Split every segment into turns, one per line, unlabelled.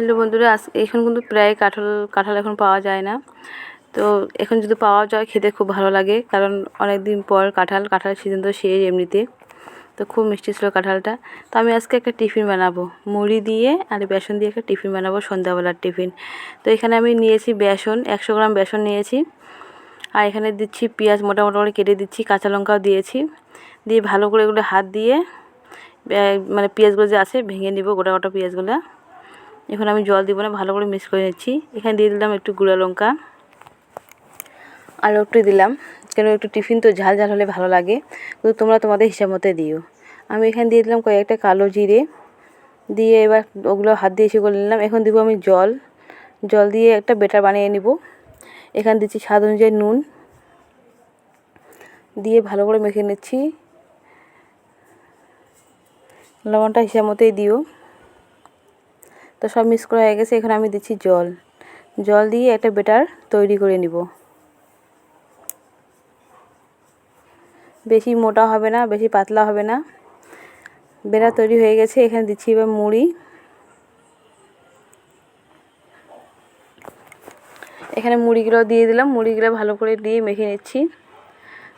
Hello বন্ধুরা, এখন কিন্তু প্রায় কাঁঠাল এখন পাওয়া যায় না। তো এখন যদি পাওয়া যায় খেতে খুব ভালো লাগে, কারণ অনেক দিন পর কাঁঠালের সিজন তো শেষ এমনিতে। তো খুব মিষ্টি ছিল কাঁঠালটা। তো আমি আজকে একটা টিফিন বানাবো, মুড়ি দিয়ে আর বেসন দিয়ে একটা টিফিন বানাবো, সন্ধ্যাবেলার টিফিন। তো এখানে আমি নিয়েছি বেসন, 100 গ্রাম বেসন নিয়েছি। আর এখানে দিচ্ছি পেঁয়াজ, মোটা মোটা করে কেটে দিচ্ছি, কাঁচা লঙ্কাও দিয়েছি। দিয়ে ভালো করে এগুলো হাত দিয়ে মানে পেঁয়াজগুলো যে আছে ভেঙে নিব, গোটা গোটা পেঁয়াজগুলো। এখন আমি জল দিব না, ভালো করে মিক্স করে নিচ্ছি। এখানে দিয়ে দিলাম একটু গুঁড়া লঙ্কা আর একটু দিলাম, কেন একটু টিফিন তো ঝাল ঝাল হলে ভালো লাগে, কিন্তু তোমরা তোমাদের হিসাব মতো দিও। আমি এখানে দিয়ে দিলাম কয়েকটা কালো জিরে, দিয়ে এবার ওগুলো হাত দিয়ে এসে করে নিলাম। এখন দিব আমি জল দিয়ে একটা বেটার বানিয়ে নিব। এখানে দিচ্ছি স্বাদ অনুযায়ী নুন, দিয়ে ভালো করে মেখে নিচ্ছি। লবণটা হিসাব মতোই দিও। তো সব মিক্স করা হয়ে গেছে। এখন আমি দিচ্ছি জল দিয়ে একটা বেটার তৈরি করে নিব। বেশি মোটা হবে না, বেশি পাতলা হবে না, বেটার তৈরি হয়ে গেছে। এখানে দিচ্ছি এবার মুড়ি। এখানে মুড়িগুলো দিয়ে দিলাম, মুড়িগুলো ভালো করে দিয়ে মেখে নিচ্ছি।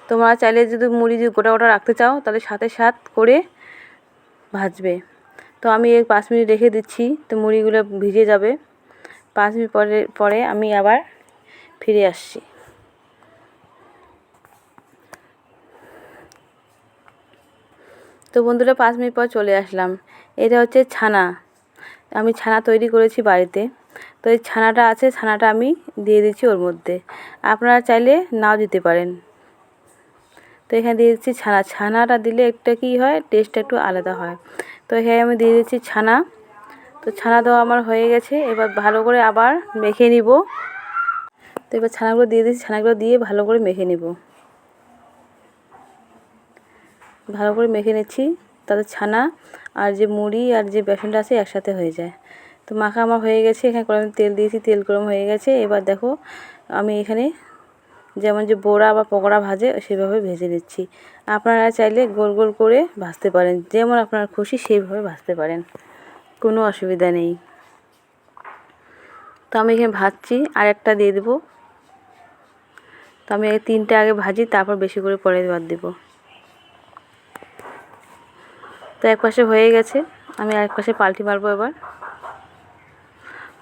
তোমরা চাইলে যদি মুড়ি গোটা গোটা রাখতে চাও তাহলে সাথে করে ভাজবে। তো আমি 5 মিনিট রেখে দিচ্ছি, তো মুড়িগুলো ভিজে যাবে। 5 মিনিট পরে আমি আবার ফিরে আসছি। তো বন্ধুরা 5 মিনিট পর চলে আসলাম। এটা হচ্ছে ছানা, আমি ছানা তৈরি করেছি বাড়িতে। তো এই ছানাটা আছে, ছানাটা আমি দিয়ে দিচ্ছি ওর মধ্যে। আপনারা চাইলে নাও দিতে পারেন। তো এখানে দিয়ে দিচ্ছি ছানাটা দিলে একটা কী হয়, টেস্টটা একটু আলাদা হয়। তো এখানে আমি দিয়ে দিচ্ছি ছানা। তো ছানা দেওয়া আমার হয়ে গেছে, এবার ভালো করে আবার মেখে নিব। তো এবার ছানাগুলো দিয়ে দিচ্ছি, ছানাগুলো দিয়ে ভালো করে মেখে নিব। ভালো করে মেখে নিচ্ছি, তাতে ছানা আর যে মুড়ি আর যে বেসনটা আছে একসাথে হয়ে যায়। তো মাখা আমার হয়ে গেছে। এখানে কড়াইতে তেল দিয়েছি, তেল গরম হয়ে গেছে। এবার দেখো আমি এখানে যেমন যে বড়া বা পকোড়া ভাজে সেভাবে ভেজে নিচ্ছি। আপনারা চাইলে গোল গোল করে ভাজতে পারেন, যেমন আপনার খুশি সেইভাবে ভাজতে পারেন, কোনো অসুবিধা নেই। তো আমি এখানে ভাজছি, আর একটা দিয়ে দেবো। তো আমি 3টে আগে ভাজি, তারপর বেশি করে পরে বাদ দেবো। তো এক পাশে হয়ে গেছে, আমি আরেক পাশে পাল্টি মারবো। এবার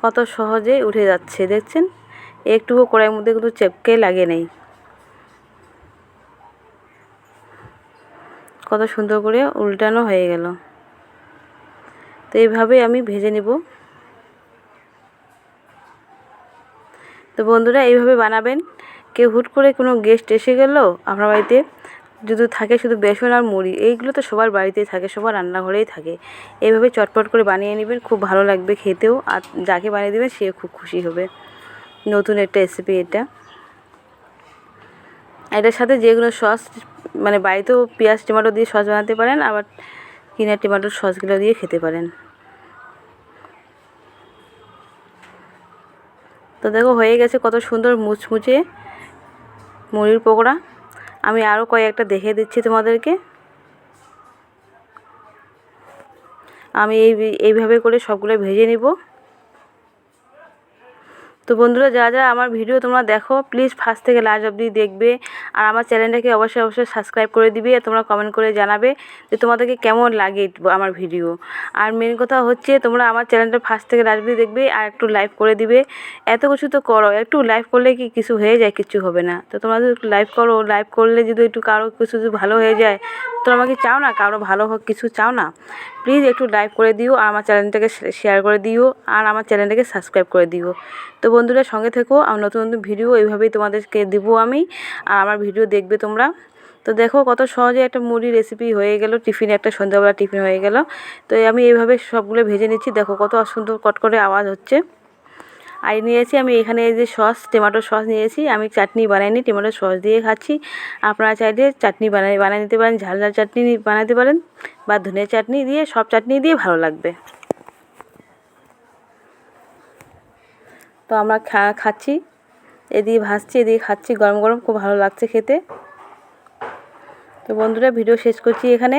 কত সহজে উঠে যাচ্ছে দেখছেন, একটুকু কড়াইয়ের মধ্যে কিন্তু চেপকে লাগে নেই, কত সুন্দর করে উল্টানো হয়ে গেল। তো এইভাবে আমি ভেজে নিব। তো বন্ধুরা এইভাবে বানাবেন। কেউ হুট করে কোনো গেস্ট এসে গেল আপনার বাড়িতে, যদি থাকে শুধু বেসন আর মুড়ি, এইগুলো তো সবার বাড়িতেই থাকে, সবার রান্নাঘরেই থাকে। এইভাবে চটপট করে বানিয়ে নেবেন, খুব ভালো লাগবে খেতেও, আর যাকে বানিয়ে দেবেন সে খুব খুশি হবে। নতুন একটা রেসিপি এটা। এটার সাথে যেগুলো সস, মানে বাড়িতেও পেঁয়াজ টমেটো দিয়ে সস বানাতে পারেন, আবার কিনা টমেটোর সসগুলো দিয়ে খেতে পারেন। তো দেখো হয়ে গেছে কত সুন্দর মুচমুচে মুড়ির পকোড়া। আমি আরও কয়েকটা দেখে দিচ্ছি তোমাদেরকে। আমি এইভাবে করে সবগুলো ভেজে নিব। তো বন্ধুরা যারা আমার ভিডিও তোমরা দেখো, প্লিজ ফার্স্ট থেকে লাস্ট অবধি দেখবে, আর আমার চ্যানেলটাকে অবশ্যই সাবস্ক্রাইব করে দিবে। তোমরা কমেন্ট করে জানাবে যে তোমাদেরকে কেমন লাগে আমার ভিডিও। আর মেন কথা হচ্ছে তোমরা আমার চ্যানেলটা ফার্স্ট থেকে লাস্ট অবধি দেখবে, আর একটু লাইক করে দিবে। এত কিছু তো করো, একটু লাইক করলে কি কিছু হয়ে যায়? কিছু হবে না। তো তোমরা যদি একটু লাইক করো, লাইক করলে যদি একটু কারো কিছু যদি ভালো হয়ে যায়, তোমরা কি চাও না কারো ভালো হোক, কিছু চাও না? প্লিজ একটু লাইক করে দিও, আর আমার চ্যানেলটাকে শেয়ার করে দিও, আর আমার চ্যানেলটাকে সাবস্ক্রাইব করে দিও। তো বন্ধুরা সঙ্গে থেকো, আমার নতুন নতুন ভিডিও এইভাবেই তোমাদেরকে দেবো আমি, আর আমার ভিডিও দেখবে তোমরা। তো দেখো কত সহজে একটা মুড়ি রেসিপি হয়ে গেল, টিফিনে একটা সন্ধ্যাবেলা টিফিন হয়ে গেল। তো আমি এইভাবে সবগুলো ভেজে নিচ্ছি, দেখো কত সুন্দর কট করে আওয়াজ হচ্ছে। আর নিয়েছি আমি এখানে এই যে টমেটো সস নিয়েছি, আমি চাটনি বানাইনি, টমেটো সস দিয়ে খাচ্ছি। আপনারা চাইলে চাটনি বানিয়ে নিতে পারেন, ঝাল ঝাল চাটনি বানাতে পারেন, বা ধনে চাটনি দিয়ে, সব চাটনি দিয়ে ভালো লাগবে। তো আমরা খাচ্ছি, এদিকে ভাজছি এদিকে খাচ্ছি, গরম গরম খুব ভালো লাগছে খেতে। তো বন্ধুরা ভিডিও শেষ করছি এখানে।